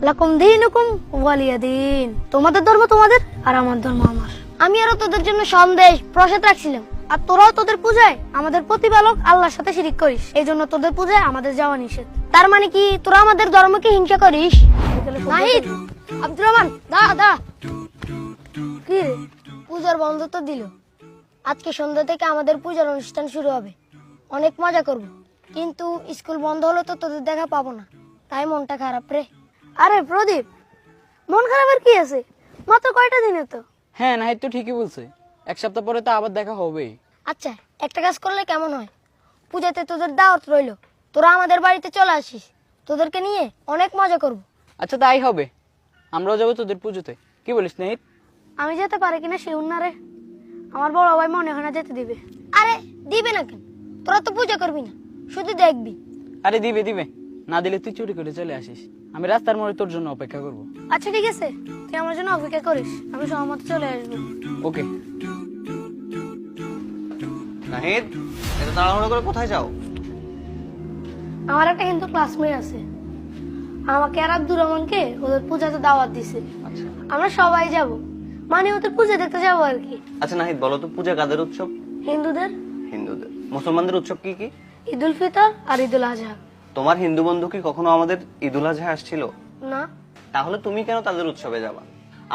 লাকুম দীনুকুম ওয়ালিয়া দিন। তোমাদের ধর্ম তোমাদের আর আমার ধর্ম আমার। আমি আরো তোদের জন্য সন্দেশ প্রসাদ রাখছিলাম, আর তোরাও তোদের পূজায় আমাদের প্রতিপালক আল্লাহর সাথে শিরিক করিস, এই জন্য তোদের পূজায় আমাদের যাওয়া নিষেধ। তার মানে কি তোরা আমাদের ধর্মকে হিংসা করিস? নাহিদ, আব্দুর রহমান, দা দা। কি রে, পূজার বন্ধ তো দিল। আজকে সন্ধ্যা থেকে আমাদের পূজার অনুষ্ঠান শুরু হবে, অনেক মজা করব। কিন্তু স্কুল বন্ধ হলে তো তোদের দেখা পাবো না, তাই মনটা খারাপ রে। আরে প্রদীপ, মন খারাপের কি আছে? মাত্র কয়টা দিনে তো। হ্যাঁ, নাহিদ তো ঠিকই বলছে, এক সপ্তাহ পরে তো আবার দেখা হবেই। আচ্ছা, একটা কাজ করলে কেমন হয়? পূজাতে তোদের দাওয়াত রইলো, তোরা আমাদের বাড়িতে চলে আসিস, তোদেরকে নিয়ে অনেক মজা করব। আচ্ছা, তাই হবে, আমরাও যাবো তোদের পুজোতে। কি বলিস নাহিদ? আমি যেতে পারি কিনা শিউর না রে, আমার বড় ভাই মনে হয় না যেতে দিবে। আরে দিবে না কেন? তোরা তো পূজা করবি না, শুধু দেখবি। আরে দিবে দিবে, না দিলে তুই চুরি করে চলে আসিস, আমি রাস্তার মোড়ে তোর জন্য অপেক্ষা করব। আচ্ছা ঠিক আছে, তুই আমার জন্য অপেক্ষা করিস, আমি সময় মতো চলে আসবো। ওকে। নাহিদ, এত তাড়াহুড়ো করে কোথায় যাও? আমার একটা হিন্দু ক্লাসমেট আছে, আমাকে আর আব্দুর রহমানকে ওদের পূজাতে দাওয়াত দিছে। আচ্ছা আমরা সবাই যাব, মানে ওদের পূজা দেখতে যাবো আর কি। আচ্ছা নাহিদ, বলো তো পূজা কাদের উৎসব? হিন্দুদের হিন্দুদের। মুসলমানদের উৎসব কি কি? ঈদুল ফিতর আর ঈদুল আজহা। তোমার হিন্দু বন্ধু কি কখনো আমাদের ঈদুল আজহা আসছিল? না। তাহলে তুমি কেন তাদের উৎসবে যাবা?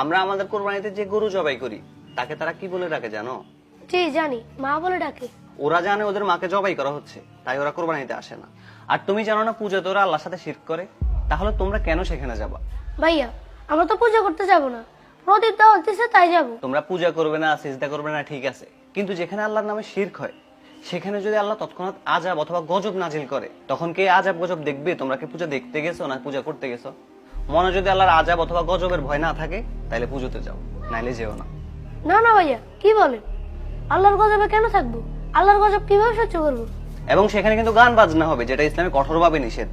আমরা আমাদের কোরবানিতে যে গরু জবাই করি তাকে তারা কি বলে ডাকে জানো? জি জানি, মা বলে ডাকে। ওরা জানে ওদের মাকে জবাই করা হচ্ছে, তাই ওরা কোরবানিতে আসে না। আর তুমি জানো না পূজাতে ওরা আল্লাহর সাথে শিরক করে? তাহলে তোমরা কেন সেখানে যাবা? ভাইয়া, আমরা তো পূজা করতে যাব না, প্রদীপ দাওয়াত দিছে তাই যাব। তোমরা পূজা করবে না, সিজদা করবে না, ঠিক আছে, কিন্তু যেখানে আল্লাহর নামে শিরক হয় সেখানে যদি আল্লাহ তৎক্ষণাৎ আযাব অথবা গজব নাজিল করে, তখন কে আযাব গজব দেখবে? তোমরা কি পূজা দেখতে গেছো না পূজা করতে গেছো? মনে যদি আল্লাহর আযাব অথবা গজবের ভয় না থাকে তাহলে পুজোতে যাও, নাইলে যেও না। না না ভাইয়া, কি বলেন? আল্লাহর গজবে কেন থাকবো? আল্লাহর গজব কিভাবে সহ্য করবো? এবং সেখানে কিন্তু গান বাজনা হবে, যেটা ইসলামে কঠোরভাবে নিষেধ।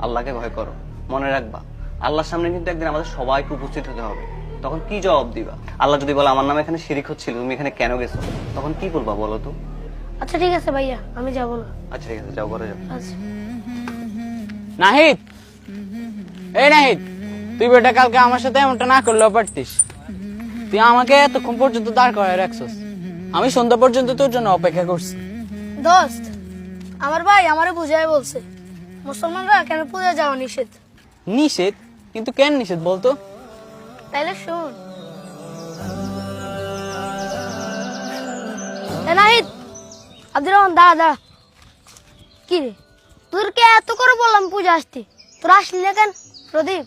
আল্লাহকে ভয় করো, মনে রাখবা আল্লাহর সামনে কিন্তু একদিন আমাদের সবাইকে উপস্থিত হতে হবে। তখন কি জবাব দিবা? আল্লাহ যদি বলে আমার নামে এখানে শিরিক হচ্ছিল, তুমি এখানে কেন গেছো, তখন কি বলবা বলো তো? আচ্ছা ঠিক আছে ভাইয়া, আমি যাব না। আচ্ছা ঠিক আছে, যাও, ঘরে যাও। আচ্ছা। নাহিদ, এই নাহিদ, তুই বেটা কালকে আমার সাথে এমনটা না করলেও পারতিস। তুই আমাকে এতক্ষণ পর্যন্ত দাঁড় করায় রাখছস, আমি সন্ধ্যা পর্যন্ত তোর জন্য অপেক্ষা করছি। দোস্ত, আমার ভাই আমারে বুঝাই বলছে মুসলমানরা কেন পূজা যাওয়া নিষেধ। নিষেধ? কিন্তু কেন নিষেধ বলতো? তাইলে শুন। নাহিদ, আব্দুর রহমান, দা দা। কি রে, তোরকে এত করে বললাম পূজা আসতে, তোরা আসলি না কেন? প্রদীপ,